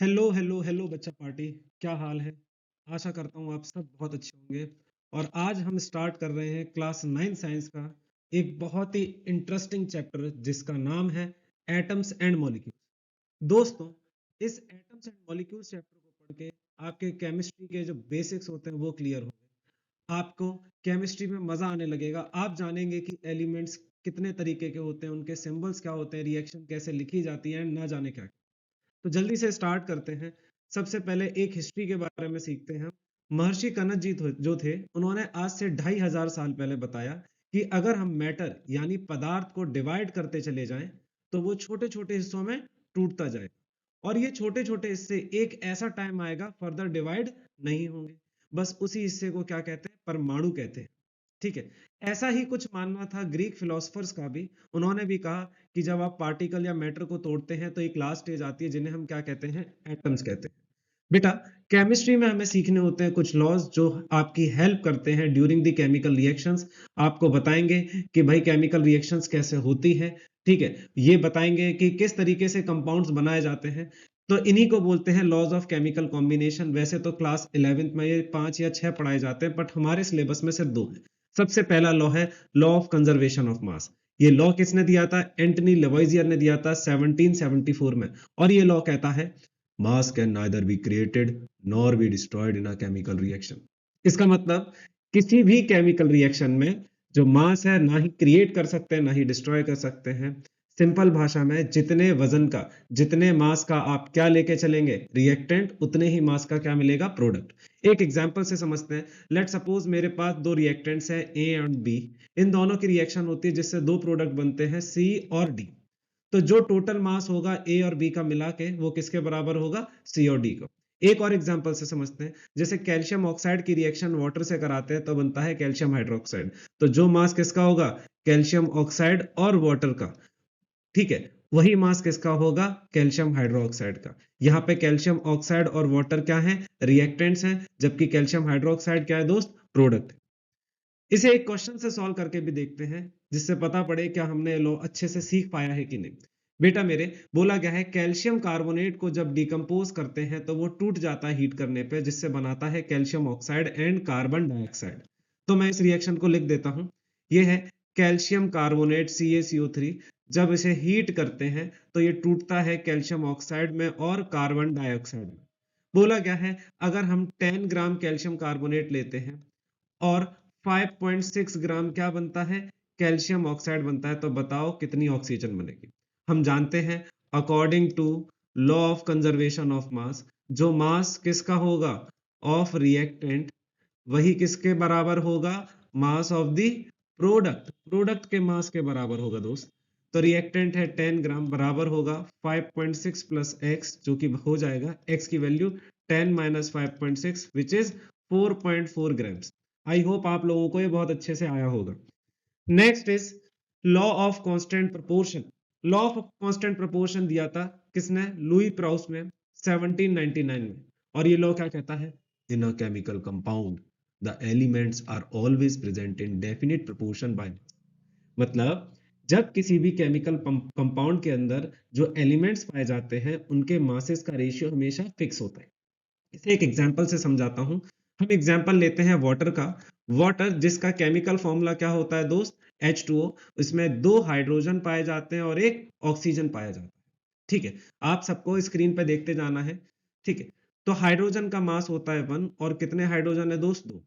Hello hello hello बच्चा party. क्या हाल है? आशा करता हूँ आप सब बहुत अच्छे होंगे। और आज हम स्टार्ट कर रहे हैं क्लास 9 साइंस का एक बहुत ही इंटरेस्टिंग चैप्टर जिसका नाम है एटम्स एंड मॉलिक्यूल्स। दोस्तों, इस एटम्स एंड मॉलिक्यूल्स चैप्टर को पढ़ के आपके केमिस्ट्री के जो बेसिक्स होते हैं वो क्लियर होंगे। आपको केमिस्ट्री में मजा आने लगेगा। आप जानेंगे कि एलिमेंट्स कितने तरीके के होते हैं, उनके सिंबल्स क्या होते हैं, रिएक्शन कैसे लिखी जाती है, ना जाने क्या। तो जल्दी से स्टार्ट करते हैं। सबसे पहले एक हिस्ट्री के बारे में सीखते हैं। महर्षि कनक जी जो थे, उन्होंने आज से 2500 साल पहले बताया कि अगर हम मैटर यानी पदार्थ को डिवाइड करते चले जाएं तो वो छोटे छोटे हिस्सों में टूटता जाए, और ये छोटे छोटे हिस्से एक ऐसा टाइम आएगा फर्दर डिवाइड नहीं होंगे। बस उसी हिस्से को क्या कहते हैं? परमाणु कहते हैं। ठीक है। ऐसा ही कुछ मानना था ग्रीक फिलोसफर्स का भी। उन्होंने भी कहा कि जब आप पार्टिकल या मैटर को तोड़ते हैं तो एक लास्ट स्टेज आती है जिन्हें हम क्या कहते हैं? एटम्स कहते हैं। बेटा, केमिस्ट्री में हमें सीखने होते हैं कुछ लॉज जो आपकी हेल्प करते हैं ड्यूरिंग द केमिकल रिएक्शंस। आपको बताएंगे कि भाई केमिकल रिएक्शंस कैसे होती है। ठीक है। ये बताएंगे कि किस तरीके से कंपाउंड्स बनाए जाते हैं। तो इन्हीं को बोलते हैं लॉज ऑफ केमिकल कॉम्बिनेशन। वैसे तो क्लास 11th में ये 5 या 6 पढ़ाए जाते हैं, बट हमारे सिलेबस में सिर्फ 2 है। सबसे पहला लॉ है लॉ ऑफ कंजर्वेशन ऑफ मास। ये लॉ किसने दिया था? एंटनी लेवोइजियर ने दिया था 1774 में। और ये लॉ कहता है मास can neither be created nor be destroyed in a chemical reaction. इसका मतलब किसी भी केमिकल रिएक्शन में जो मास है ना ही क्रिएट कर सकते हैं ना ही डिस्ट्रॉय कर सकते हैं। सिंपल भाषा में जितने वजन का, जितने मास का आप क्या लेके चलेंगे रिएक्टेंट, उतने ही मास का क्या मिलेगा? प्रोडक्ट। एक एग्जांपल से समझते हैं। लेट सपोज मेरे पास दो रिएक्टेंट्स हैं ए एंड बी। इन दोनों की रिएक्शन होती है जिससे दो प्रोडक्ट बनते हैं सी और डी। तो जो टोटल मास होगा ए और बी का मिला के वो किसके बराबर होगा? सी और डी को। एक और एग्जांपल से समझते हैं। जैसे कैल्शियम ऑक्साइड की रिएक्शन वाटर से कराते हैं तो बनता है कैल्शियम हाइड्रोक्साइड। तो जो मास किसका होगा? कैल्शियम ऑक्साइड और वाटर का। ठीक है। वही मास किसका होगा? कैल्शियम हाइड्रोक्साइड का। यहाँ पे कैल्शियम ऑक्साइड और वाटर क्या है? रिएक्टेंट्स हैं, जबकि कैल्शियम हाइड्रोक्साइड क्या है दोस्त? प्रोडक्ट। इसे एक क्वेश्चन से सॉल्व करके भी देखते हैं जिससे पता पड़े क्या हमने लो अच्छे से सीख पाया है कि नहीं। बेटा मेरे, बोला गया है कैल्शियम कार्बोनेट को जब डिकम्पोज करते हैं तो वो टूट जाता है हीट करने पे, जिससे बनाता है calcium oxide and carbon dioxide. तो मैं इस रिएक्शन को लिख देता हूं। ये है कैल्शियम कार्बोनेट CaCO3। जब इसे हीट करते हैं तो ये टूटता है कैल्शियम ऑक्साइड में और कार्बन डाइऑक्साइड में। बोला गया है अगर हम 10 ग्राम कैल्शियम कार्बोनेट लेते हैं और 5.6 ग्राम क्या बनता है? कैल्शियम ऑक्साइड बनता है, तो बताओ कितनी ऑक्सीजन बनेगी? हम जानते हैं according to law of conservation of mass, जो मास किसका होगा? ऑफ रिएक्टेंट, वही किसके बराबर होगा? Mass of the product. Product के मास के बराबर होगा दोस्त। तो रिएक्टेंट है 10 ग्राम, बराबर होगा 5.6 प्लस एक्स, जो कि हो जाएगा एक्स की value 10 minus 5.6 which is 4.4 grams. I hope आप लोगों को ये बहुत अच्छे से आया होगा। Next is law of constant proportion. Law of constant proportion दिया था किसने? लुई प्राउस में 1799 में। और ये लॉ क्या कहता है? In a chemical compound the elements are always present in definite proportion by. मतलब जब किसी भी केमिकल कंपाउंड के अंदर जो एलिमेंट्स पाए जाते हैं उनके मासेस का रेशियो हमेशा फिक्स होता है। इसे एक एग्जांपल से समझाता हूं। हम एग्जांपल लेते हैं वाटर का। वाटर जिसका केमिकल फॉर्मूला क्या होता है दोस्त? H2O। इसमें दो हाइड्रोजन पाए जाते हैं और एक ऑक्सीजन पाया जाता है। ठीक है। आप सबको स्क्रीन पे देखते जाना है। ठीक है। तो हाइड्रोजन का मास होता है 1 और कितने हाइड्रोजन है दोस्त? 2।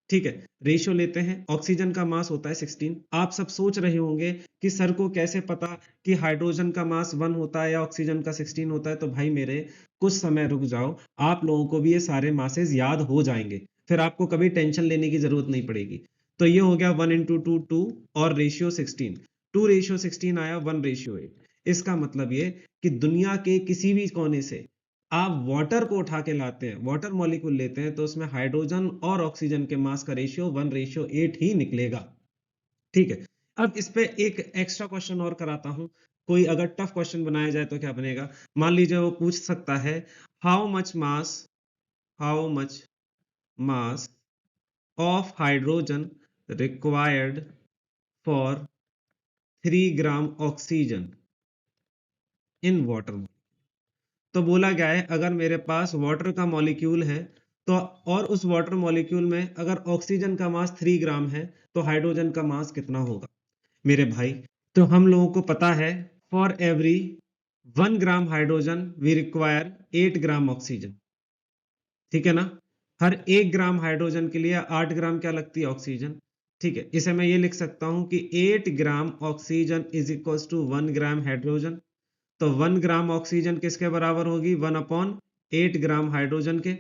ठीक है। रेशियो लेते हैं। ऑक्सीजन का मास होता है 16। आप सब सोच रहे होंगे कि सर को कैसे पता कि हाइड्रोजन का मास 1 होता है या ऑक्सीजन का 16 होता है। तो भाई मेरे, कुछ समय रुक जाओ। आप लोगों को भी ये सारे मासेस याद हो जाएंगे, फिर आपको कभी टेंशन लेने की जरूरत नहीं पड़ेगी। तो ये हो गया 1 इंटू 2 2 और रेशियो 16। 2 रेशियो 16 आया 1 रेशियो 8। इसका मतलब ये कि दुनिया के किसी भी कोने से आप वाटर को उठा के लाते हैं, वाटर मॉलिक्यूल लेते हैं, तो उसमें हाइड्रोजन और ऑक्सीजन के मास का रेशियो 1 रेशियो 8 ही निकलेगा। ठीक है। अब इस पे एक एक्स्ट्रा क्वेश्चन और कराता हूं। कोई अगर टफ क्वेश्चन बनाया जाए तो क्या बनेगा? मान लीजिए वो पूछ सकता है how much mass of hydrogen required for 3 gram oxygen in water. तो बोला गया है अगर मेरे पास वाटर का मॉलिक्यूल है तो और उस वाटर मॉलिक्यूल में अगर ऑक्सीजन का मास 3 ग्राम है तो हाइड्रोजन का मास कितना होगा मेरे भाई। तो हम लोगों को पता है for every 1 gram hydrogen we require 8 gram oxygen, ठीक है ना। हर 1 ग्राम हाइड्रोजन के लिए 8 ग्राम क्या लगती है ऑक्सीजन, ठीक है। इसे मैं ये लिख सकता हूं कि 8 gram oxygen is equal to 1 gram hydrogen. तो 1 ग्राम ऑक्सीजन किसके बराबर होगी, 1/8 ग्राम हाइड्रोजन के,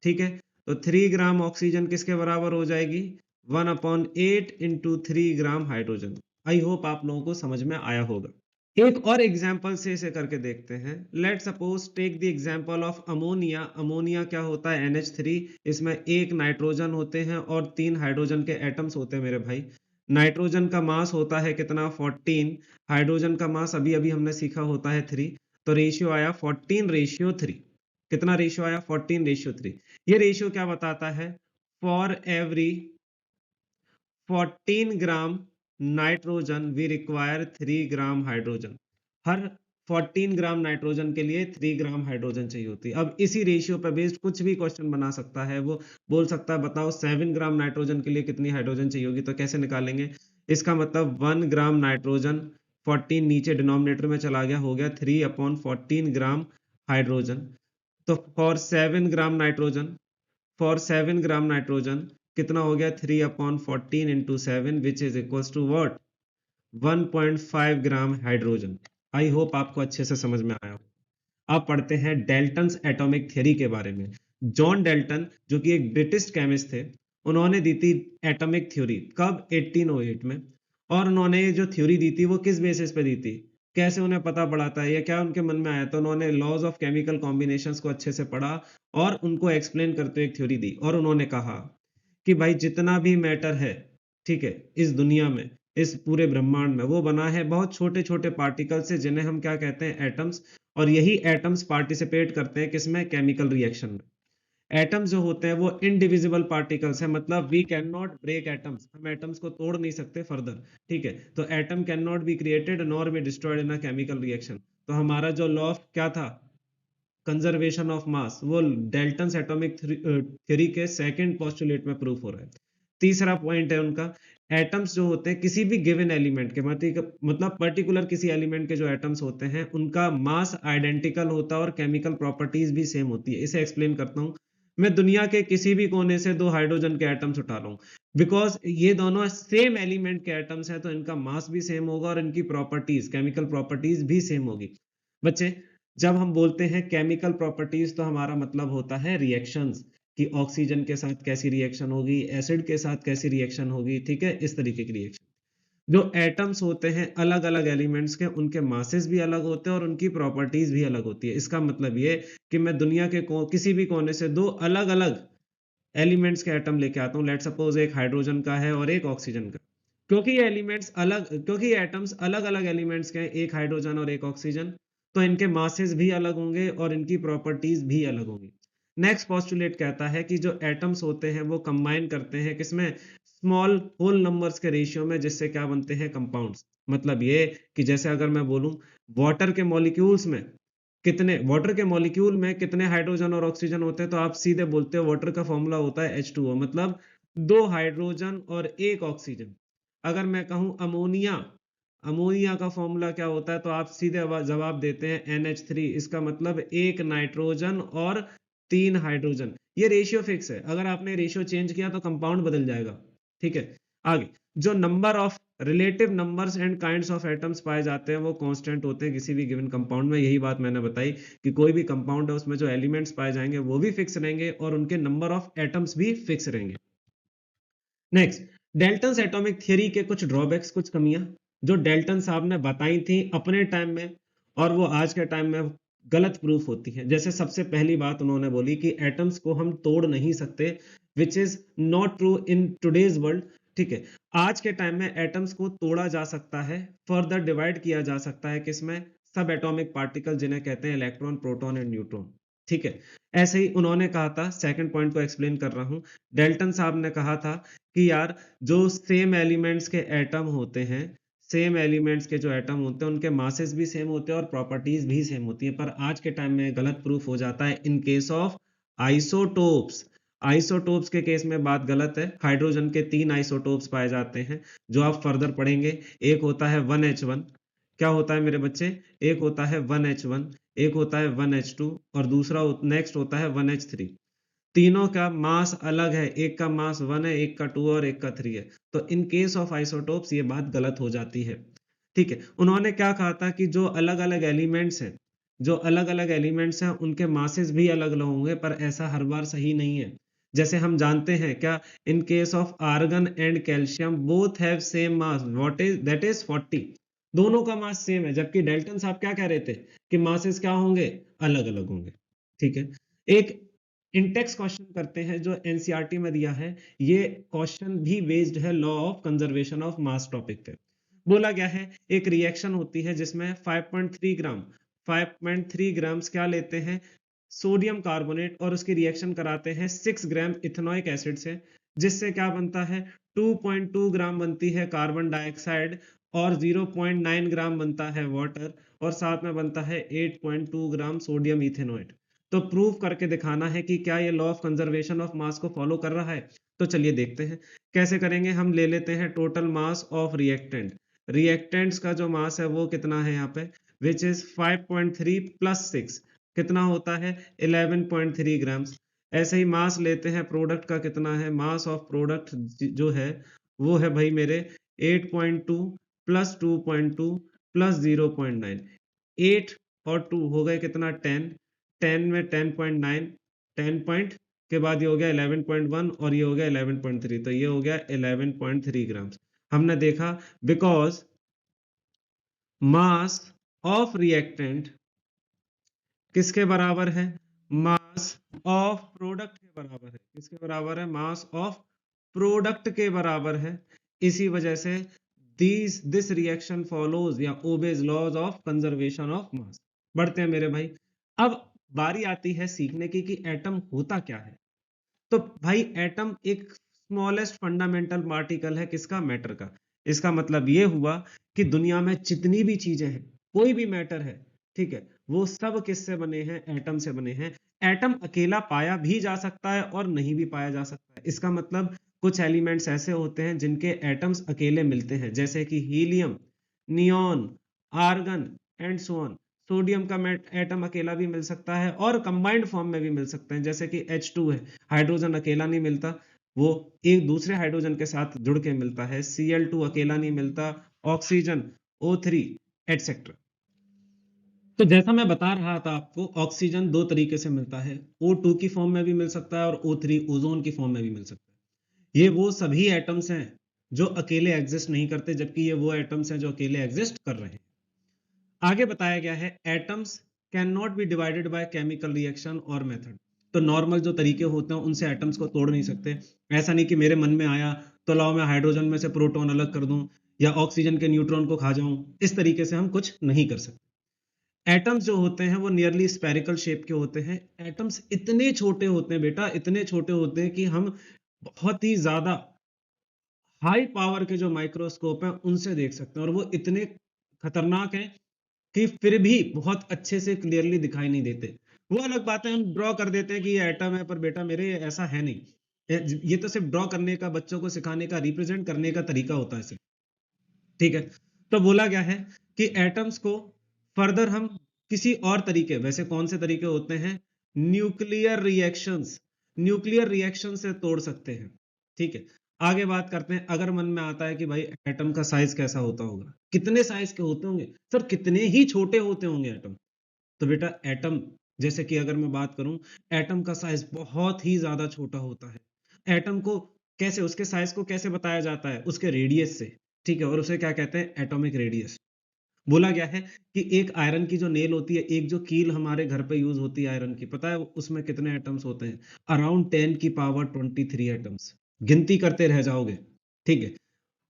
ठीक है। तो 3 ग्राम ऑक्सीजन किसके बराबर हो जाएगी, 1/8 into 3 gram hydrogen. I hope आप लोगों को समझ में आया होगा। एक और एग्जाम्पल से इसे करके देखते हैं। Let suppose take the example of ammonia. Ammonia क्या होता है, NH3। इसमें एक नाइट्रोजन होते हैं और 3 हाइड्रोजन के एटम्स होते हैं मेरे भाई। नाइट्रोजन का मास होता है कितना, 14। हाइड्रोजन का मास अभी अभी हमने सीखा होता है 3। तो रेशियो आया 14:3। कितना रेशियो आया, 14:3। ये रेशियो क्या बताता है, for every 14 gram nitrogen we require 3 gram hydrogen. हर 14 ग्राम नाइट्रोजन के लिए 3 ग्राम हाइड्रोजन चाहिए होती है। अब इसी रेशियो पर बेस्ड कुछ भी क्वेश्चन बना सकता है। वो बोल सकता है बताओ 7 ग्राम नाइट्रोजन के लिए कितनी हाइड्रोजन चाहिए होगी, तो कैसे निकालेंगे। इसका मतलब 1 ग्राम नाइट्रोजन 14 नीचे डिनोमिनेटर में चला गया, हो गया 3/14 ग्राम हाइड्रोजन। तो फॉर 7 ग्राम नाइट्रोजन कितना हो गया, 3/14 into 7 which is equal to what, 1.5 gram hydrogen. I hope आपको अच्छे से समझ में आया हो। अब पढ़ते हैं डेल्टन्स एटॉमिक थ्योरी के बारे में। जॉन डेल्टन जो कि एक ब्रिटिश केमिस्ट थे, उन्होंने दी थी एटॉमिक थ्योरी कब, 1808 में। और उन्होंने जो थ्योरी दी थी वो किस बेसिस पे दी थी, कैसे उन्हें पता पड़ा था, या क्या उनके मन में आया, तो उन्होंने लॉज ऑफ केमिकल कॉम्बिनेशंस को अच्छे से पढ़ा और उनको एक्सप्लेन करते हुए एक थ्योरी दी। और उन्होंने कहा कि भाई जितना भी मैटर है, ठीक है, इस दुनिया में, इस पूरे ब्रह्मांड में, वो बना है बहुत छोटे छोटे पार्टिकल से जिन्हें हम क्या कहते हैं, एटम्स। और यही एटम्स पार्टिसिपेट करते हैं किसमें, केमिकल रिएक्शन में। एटम्स जो होते हैं वो इनडिविजिबल पार्टिकल्स है, मतलब we can not break atoms, हम एटम्स को तोड़ नहीं सकते फर्दर, ठीक है। तो atom can not be created nor be destroyed in a chemical reaction. तो हमारा जो लॉ ऑफ क्या था, कंजर्वेशन ऑफ मास, वो डेल्टन्स एटॉमिक थ्योरी के सेकंड पोस्टुलेट में प्रूफ हो रहा है। तीसरा पॉइंट है उनका, एटम्स जो होते हैं किसी भी गिवन एलिमेंट के, मतलब पर्टिकुलर किसी एलिमेंट के जो एटम्स होते हैं उनका मास आइडेंटिकल होता है और केमिकल प्रॉपर्टीज भी सेम होती है। इसे एक्सप्लेन करता हूं। मैं दुनिया के किसी भी कोने से 2 हाइड्रोजन के एटम्स उठा लूं, बिकॉज ये दोनों सेम एलिमेंट के एटम्स हैं, तो इनका मास भी सेम होगा और इनकी प्रॉपर्टीज, केमिकल प्रॉपर्टीज भी सेम होगी। बच्चे, जब हम बोलते हैं केमिकल प्रॉपर्टीज तो हमारा मतलब होता है रिएक्शंस, कि ऑक्सीजन के साथ कैसी रिएक्शन होगी, एसिड के साथ कैसी रिएक्शन होगी, ठीक है, इस तरीके की रिएक्शन। जो एटम्स होते हैं अलग अलग एलिमेंट्स के, उनके मासेस भी अलग होते हैं और उनकी प्रॉपर्टीज भी अलग होती है। इसका मतलब ये कि मैं दुनिया के किसी भी कोने से 2 अलग अलग एलिमेंट्स के एटम लेके आता हूं। लेट सपोज एक हाइड्रोजन का है और एक ऑक्सीजन का। क्योंकि ये एटम्स अलग अलग एलिमेंट्स के हैं, एक हाइड्रोजन और एक ऑक्सीजन, तो इनके मासेस भी अलग होंगे और इनकी प्रॉपर्टीज भी अलग होंगी। नेक्स्ट पोस्टुलेट कहता है कि जो एटम्स होते हैं वो कंबाइन करते हैं किसमें, स्मॉल होल नंबर्स के रेशियो में, जिससे क्या बनते हैं, कंपाउंड्स। मतलब ये कि जैसे अगर मैं बोलूं वाटर के मॉलिक्यूल्स में वाटर के मॉलिक्यूल में कितने हाइड्रोजन और ऑक्सीजन होते हैं, तो आप सीधे बोलते हो वाटर का फॉर्मूला होता है H2O, मतलब 2 हाइड्रोजन और 1 ऑक्सीजन। अगर मैं कहूं अमोनिया, अमोनिया का फॉर्मूला क्या होता है, तो आप सीधे जवाब देते हैं NH3। इसका मतलब 1 नाइट्रोजन और 3 हाइड्रोजन। ये रेशियो फिक्स है, अगर आपने रेशियो चेंज किया तो कंपाउंड बदल जाएगा, ठीक है। आगे, जो number of relative numbers and kinds of atoms पाए जाते हैं वो कांस्टेंट होते हैं किसी भी गिवन कंपाउंड में। यही बात मैंने बताई कि कोई भी कंपाउंड है उसमें जो एलिमेंट्स पाए जाएंगे वो भी फिक्स रहेंगे और उनके नंबर ऑफ एटम्स भी फिक्स रहेंगे। नेक्स्ट, डेल्टन्स एटॉमिक थ्योरी के कुछ ड्रॉबैक्स, कुछ कमियां जो डेल्टन साहब ने बताई थी अपने टाइम में और वो आज के टाइम में गलत प्रूफ होती है। जैसे सबसे पहली बात उन्होंने बोली कि एटम्स को हम तोड़ नहीं सकते, which is not true in today's world, ठीक है। आज के टाइम में एटम्स को तोड़ा जा सकता है, फर्दर डिवाइड किया जा सकता है किसमें, सब एटॉमिक पार्टिकल जिन्हें कहते हैं इलेक्ट्रॉन, प्रोटॉन एंड न्यूट्रॉन, ठीक है। ऐसे ही उन्होंने कहा था, सेकंड पॉइंट को एक्सप्लेन कर रहा हूं। डेल्टन साहब ने कहा था कि यार जो सेम एलिमेंट्स के एटम होते हैं, सेम एलिमेंट्स के जो एटम होते हैं उनके मासेस भी सेम होते हैं और प्रॉपर्टीज भी सेम होती है, पर आज के टाइम में गलत प्रूफ हो जाता है इन केस ऑफ आइसोटोप्स। आइसोटोप्स के केस में बात गलत है। हाइड्रोजन के 3 आइसोटोप्स पाए जाते हैं जो आप फर्दर पढ़ेंगे। एक होता है 1H1, क्या होता है मेरे बच्चे, एक होता है 1H1, एक होता है 1H2 और दूसरा नेक्स्ट होता है 1H3। तीनों का मास अलग है, एक का मास 1 है, एक का 2 और एक का 3 है। तो इन केस ऑफ आइसोटोप्स ये बात गलत हो जाती है। ठीक है, उन्होंने क्या कहा था कि जो अलग अलग एलिमेंट्स हैं, जो अलग अलग एलिमेंट्स हैं उनके मासेस भी अलग अलग होंगे, पर ऐसा हर बार सही नहीं है। जैसे हम जानते हैं क्या, in case of argon and calcium both have same mass, what is that is 40। दोनों का मास सेम है, जबकि डेल्टन साहब क्या कह रहे थे कि मासेस क्या होंगे, अलग अलग होंगे। ठीक है, एक इंटेक्स क्वेश्चन करते हैं जो एनसीईआरटी में दिया है। ये क्वेश्चन भी बेस्ड है law of conservation of mass topic पे। बोला गया है एक रिएक्शन होती है जिसमें 5.3 ग्राम्स क्या लेते हैं, सोडियम कार्बोनेट, और उसकी रिएक्शन कराते हैं 6 ग्राम इथेनोइक एसिड से, जिससे क्या बनता है, 2.2 ग्राम बनती है कार्बन डाइऑक्साइड और 0.9 ग्राम बनता है वाटर, और साथ में बनता है 8.2 ग्राम सोडियम इथेनोएट। तो प्रूव करके दिखाना है कि क्या ये लॉ ऑफ कंजर्वेशन ऑफ मास को फॉलो कर रहा है। तो चलिए देखते हैं कैसे करेंगे। हम ले लेते हैं total mass of reactant. Reactants का जो मास है वो कितना है यहाँ पे, विच इज 5.3 प्लस 6 कितना होता है, 11.3 ग्राम्स। ऐसे ही मास लेते हैं प्रोडक्ट का, कितना है मास ऑफ प्रोडक्ट जो है वो है भाई मेरे 8.2 प्लस 2.2 प्लस 0.9, 8 और 2 हो गए कितना, 10, 10 में 10.9, 10 पॉइंट के बाद ये हो गया 11.1 और ये हो गया 11.3, तो ये हो गया 11.3 ग्राम्स। हमने देखा बिकॉज मास ऑफ रिएक्टेंट किसके बराबर है, मास ऑफ प्रोडक्ट के बराबर है। किसके बराबर है, मास ऑफ प्रोडक्ट के बराबर है। इसी वजह से दिस रिएक्शन फॉलोज या obeys laws of conservation of mass. बढ़ते हैं मेरे भाई। अब बारी आती है सीखने की कि एटम होता क्या है। तो भाई एटम एक स्मॉलेस्ट फंडामेंटल पार्टिकल है, किसका, मैटर का। इसका मतलब ये हुआ कि दुनिया में जितनी भी चीजें हैं, कोई भी मैटर है, ठीक है, वो सब किससे बने हैं, एटम से बने हैं। एटम अकेला पाया भी जा सकता है और नहीं भी पाया जा सकता है। इसका मतलब कुछ एलिमेंट्स ऐसे होते हैं जिनके एटम्स अकेले मिलते हैं, जैसे कि helium, neon, argon and so on. Sodium का एटम अकेला भी मिल सकता है और कंबाइंड फॉर्म में भी मिल सकते हैं, जैसे कि H2 है, हाइड्रोजन अकेला नहीं मिलता, वो एक दूसरे हाइड्रोजन के साथ जुड़ के मिलता है। Cl2 अकेला नहीं मिलता, ऑक्सीजन, O3 एटसेट्रा। तो जैसा मैं बता रहा था आपको, ऑक्सीजन दो तरीके से मिलता है, O2 की फॉर्म में भी मिल सकता है और O3 ओजोन की फॉर्म में भी मिल सकता है। ये वो सभी एटम्स हैं जो अकेले एग्जिस्ट नहीं करते, जबकि ये वो एटम्स हैं जो अकेले एग्जिस्ट कर रहे हैं। आगे बताया गया है atoms can not B divided by chemical reaction और मेथड। तो नॉर्मल जो तरीके होते हैं उनसे एटम्स को तोड़ नहीं सकते। ऐसा नहीं कि मेरे मन में आया तो लाओ मैं हाइड्रोजन में से प्रोटॉन अलग कर दूं या ऑक्सीजन के न्यूट्रॉन को खा जाऊं, इस तरीके से हम कुछ नहीं कर सकते। एटम्स जो होते हैं वो नियरली स्पेरिकल शेप के होते हैं। एटम्स इतने छोटे होते हैं बेटा, इतने छोटे होते हैं कि हम बहुत ही ज्यादा हाई पावर के जो माइक्रोस्कोप हैं उनसे देख सकते हैं, और वो इतने खतरनाक हैं कि फिर भी बहुत अच्छे से क्लियरली दिखाई नहीं देते। वो अलग बात है, हम ड्रॉ कर देते हैं कि ये एटम है, पर बेटा मेरे ऐसा है नहीं। ये तो सिर्फ ड्रॉ करने का, बच्चों को सिखाने का, रिप्रेजेंट करने का तरीका होता है सिर्फ। ठीक है, तो बोला गया है कि एटम्स को फर्दर हम किसी और तरीके, वैसे कौन से तरीके होते हैं, न्यूक्लियर रिएक्शंस, न्यूक्लियर रिएक्शन से तोड़ सकते हैं। ठीक है, आगे बात करते हैं। अगर मन में आता है कि भाई एटम का साइज कैसा होता होगा, कितने साइज के होते होंगे सर, कितने ही छोटे होते होंगे एटम। तो बेटा एटम, जैसे कि अगर मैं बात करूं, एटम का साइज बहुत ही ज्यादा छोटा होता है। एटम को कैसे, उसके साइज को कैसे बताया जाता है, उसके रेडियस से। ठीक है, और उसे क्या कहते हैं, एटॉमिक रेडियस। बोला गया है कि एक आयरन की जो नेल होती है, एक जो कील हमारे घर पे यूज होती है आयरन की, पता है उसमें कितने एटम्स होते हैं, अराउंड 10 की पावर 23 एटम्स। गिनती करते रह जाओगे। ठीक है,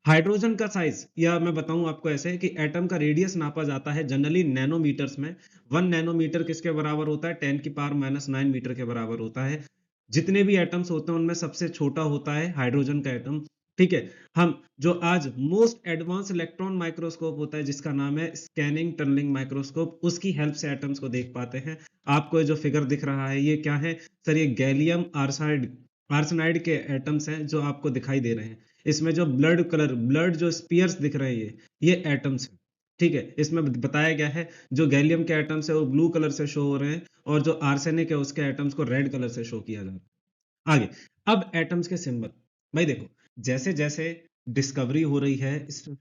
हाइड्रोजन का साइज, या मैं बताऊं आपको ऐसे कि एटम का रेडियस नापा जाता है जनरली नैनोमीटर्स में। 1 नैनोमीटर किसके बराबर होता है, 10 की पावर -9 मीटर के बराबर होता है। जितने भी एटम्स होते हैं उनमें सबसे छोटा होता है हाइड्रोजन का एटम। ठीक है। हम जो आज मोस्ट एडवांस इलेक्ट्रॉन माइक्रोस्कोप होता है जिसका नाम है स्कैनिंग टनलिंग माइक्रोस्कोप, उसकी हेल्प से एटम्स को देख पाते हैं। आपको ये जो फिगर दिख रहा है ये क्या है सर? ये गैलियम आर्सेनाइड आर्सेनाइड के एटम्स हैं जो आपको दिखाई दे रहे हैं। इसमें जो ब्लड जो स्पीयर्स दिख रहे हैं ये एटम्स हैं। ठीक है, इसमें बताया गया है जो गैलियम के एटम्स है वो ब्लू कलर से शो हो रहे हैं और जो आर्सेनिक है उसके एटम्स को रेड कलर से शो किया जा रहा है। आगे, अब एटम्स के सिंबल। भाई देखो, जैसे जैसे डिस्कवरी हो रही है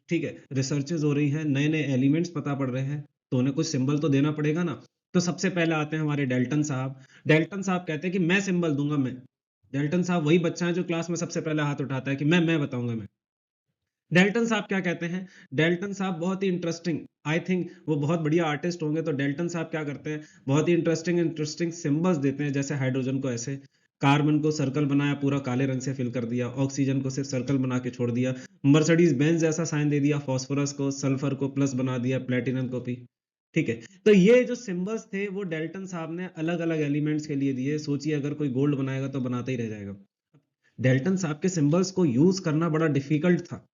ठीक है, रिसर्चेज हो रही हैं, नए नए एलिमेंट्स पता पड़ रहे हैं, तो उन्हें कुछ सिंबल तो देना पड़ेगा ना। तो सबसे पहले आते हैं हमारे डेल्टन साहब। डेल्टन साहब कहते हैं कि मैं सिंबल दूंगा मैं। डेल्टन साहब वही बच्चा है जो क्लास में सबसे पहले हाथ उठाता है कि मैं बताऊंगा मैं। डेल्टन साहब क्या कहते हैं? डेल्टन साहब बहुत ही इंटरेस्टिंग, आई थिंक वो बहुत बढ़िया आर्टिस्ट होंगे। तो डेल्टन साहब क्या करते हैं, बहुत ही इंटरेस्टिंग इंटरेस्टिंग सिंबल्स देते हैं। जैसे हाइड्रोजन को ऐसे, कार्बन को सर्कल बनाया, पूरा काले रंग से फिल कर दिया, ऑक्सीजन को सिर्फ सर्कल बना के छोड़ दिया, मर्सिडीज बेंज जैसा साइन दे दिया, फास्फोरस को सल्फर को प्लस बना दिया, प्लेटिनम को पी। ठीक है, तो ये जो सिंबल्स थे वो डेल्टन साहब ने अलग अलग एलिमेंट्स के लिए दिए। सोचिए अगर कोई गोल्ड बनाएगा तो बनाता ही रह जाएगा। डेल्टन साहब के सिंबल्स को यूज करना बड़ा डिफिकल्ट था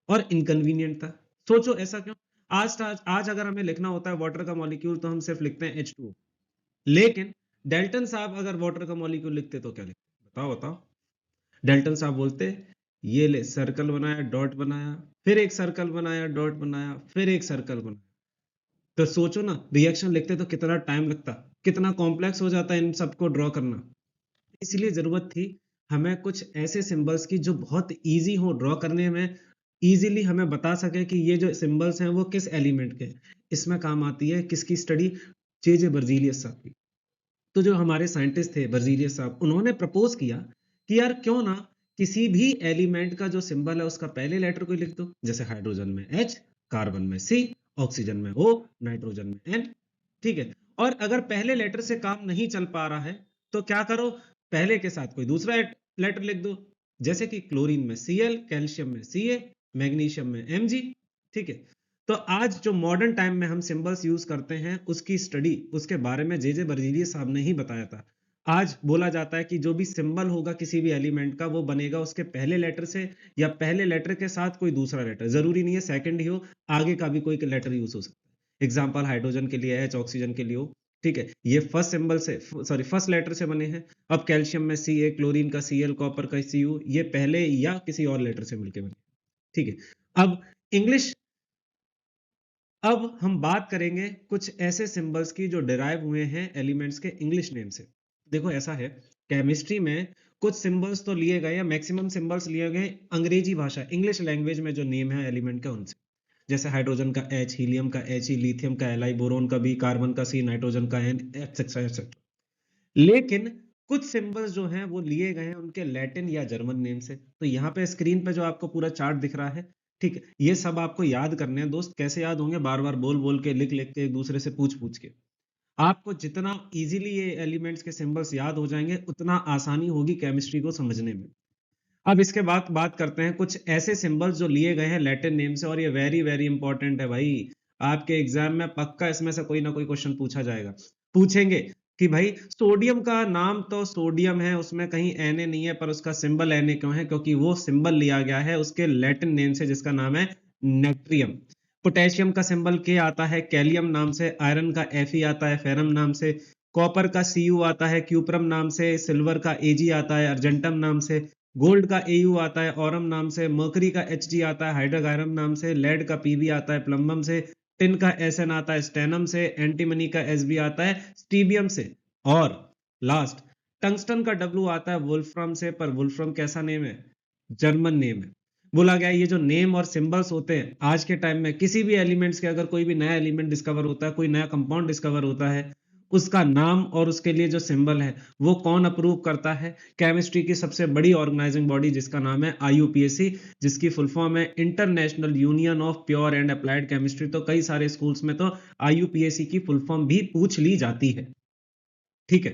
और इनकन्वीनियंट था। सोचो ऐसा क्यों? आज अगर हमें लिखना होता है वाटर का मॉलिक्यूल तो हम सिर्फ लिखते हैं H2O। लेकिन डेल्टन साहब अगर वाटर का मॉलिक्यूल लिखते तो क्या लिखते? बताओ बताओ। डेल्टन साहब बोलते ये ले सर्कल बनाया, डॉट बनाया, फिर एक सर्कल बनाया, डॉट बनाया, फिर एक सर्कल बनाया। तो सोचो ना, रिएक्शन लिखते तो कितना टाइम लगता, कितना कॉम्प्लेक्स हो जाता इन सबको ड्रॉ करना। इसलिए जरूरत थी हमें कुछ ऐसे सिंबल्स की जो बहुत इजी हो ड्रॉ करने में, इजीली हमें बता सके कि ये जो सिंबल्स हैं वो किस एलिमेंट के हैं। इसमें काम आती है किसकी स्टडी? जे बर्जीलियस साहब की। तो जो हमारे साइंटिस्ट थे बर्जीलियस साहब, उन्होंने प्रपोज किया कि यार क्यों ना किसी भी एलिमेंट का जो सिंबल है उसका पहले लेटर को लिख दो। जैसे हाइड्रोजन में H, कार्बन में C, ऑक्सीजन में O, नाइट्रोजन में N। ठीक है, और अगर पहले लेटर से काम नहीं चल पा रहा है तो क्या करो, पहले के साथ कोई दूसरा लेटर लिख दो। जैसे कि क्लोरीन में Cl, कैल्शियम में Ca, मैग्नीशियम में Mg। ठीक है, तो आज जो मॉडर्न टाइम में हम सिंबल्स यूज करते हैं उसकी स्टडी, उसके बारे में जे बर्जीलियस साहब ने ही बताया था। आज बोला जाता है कि जो भी सिंबल होगा किसी भी एलिमेंट का वो बनेगा उसके पहले लेटर से, या पहले लेटर के साथ कोई दूसरा लेटर, जरूरी नहीं है सेकंड ही हो, आगे का भी कोई लेटर यूज हो सकता है। एग्जाम्पल हाइड्रोजन के लिए H, ऑक्सीजन के लिए O। ठीक है, ये फर्स्ट सिंबल से, सॉरी फर्स्ट लेटर से बने हैं। अब कैल्शियम में Ca, क्लोरीन का Cl, कॉपर का Cu, ये पहले या किसी और लेटर से मिलकर बने। ठीक है, अब इंग्लिश, अब हम बात करेंगे कुछ ऐसे सिंबल्स की जो डिराइव हुए हैं एलिमेंट्स के इंग्लिश नेम से। देखो ऐसा है, केमिस्ट्री में कुछ सिंबल्स तो लिए गए, या मैक्सिमम सिंबल्स लिए गए अंग्रेजी भाषा, इंग्लिश लैंग्वेज में जो नेम है एलिमेंट का उनसे। जैसे हाइड्रोजन का H, हीलियम का He, लिथियम का Li, बोरोन का B, कार्बन का C, नाइट्रोजन का N, एक्सेट्रा एक्सेट्रा। लेकिन कुछ सिंबल्स जो हैं वो लिए गए हैं उनके लैटिन या जर्मन नेम से। तो यहाँ पे स्क्रीन पे जो आपको पूरा चार्ट दिख रहा है, ठीक है, ये सब आपको याद करने हैं दोस्त। कैसे याद होंगे? बार बार बोल बोल के, लिख लिख के, एक दूसरे से पूछ पूछ के। आपको जितना इजीली ये एलिमेंट्स के सिंबल्स याद हो जाएंगे उतना आसानी होगी केमिस्ट्री को समझने में। अब इसके बाद बात करते हैं कुछ ऐसे सिंबल्स जो लिए गए हैं लैटिन नेम से, और ये वेरी वेरी इंपॉर्टेंट है भाई। आपके एग्जाम में पक्का इसमें से कोई ना कोई क्वेश्चन पूछा जाएगा। पूछेंगे कि भाई सोडियम का नाम तो सोडियम है, उसमें कहीं Na नहीं है, पर उसका सिंबल Na क्यों है? क्योंकि वो सिंबल लिया गया है उसके लैटिन नेम से जिसका नाम है नेट्रियम। पोटेशियम का सिंबल K आता है कैलियम नाम से, आयरन का Fe आता है फेरम नाम से, कॉपर का Cu आता है क्यूप्रम नाम से, सिल्वर का Ag आता है अर्जेंटम नाम से, गोल्ड का Au आता है ऑरम नाम से, मर्करी का Hg आता है हाइड्रोगायरम नाम से, लेड का Pb आता है प्लम्बम से, टिन का Sn आता है स्टेनम से, एंटीमनी का Sb आता है स्टीबियम से, और लास्ट टंगस्टन का W आता है वुल्फ्रम से। पर वुल्फ्रम कैसा नेम है? जर्मन नेम है। बोला गया ये जो नेम और सिंबल्स होते हैं आज के टाइम में किसी भी एलिमेंट्स के, अगर कोई भी नया एलिमेंट डिस्कवर होता है, कोई नया कंपाउंड डिस्कवर होता है, उसका नाम और उसके लिए जो सिंबल है वो कौन अप्रूव करता है? केमिस्ट्री की सबसे बड़ी ऑर्गेनाइजिंग बॉडी जिसका नाम है IUPAC, जिसकी फुल फॉर्म है international union of pure and applied chemistry. तो कई सारे स्कूल्स में तो IUPAC की फुल फॉर्म भी पूछ ली जाती है। ठीक है,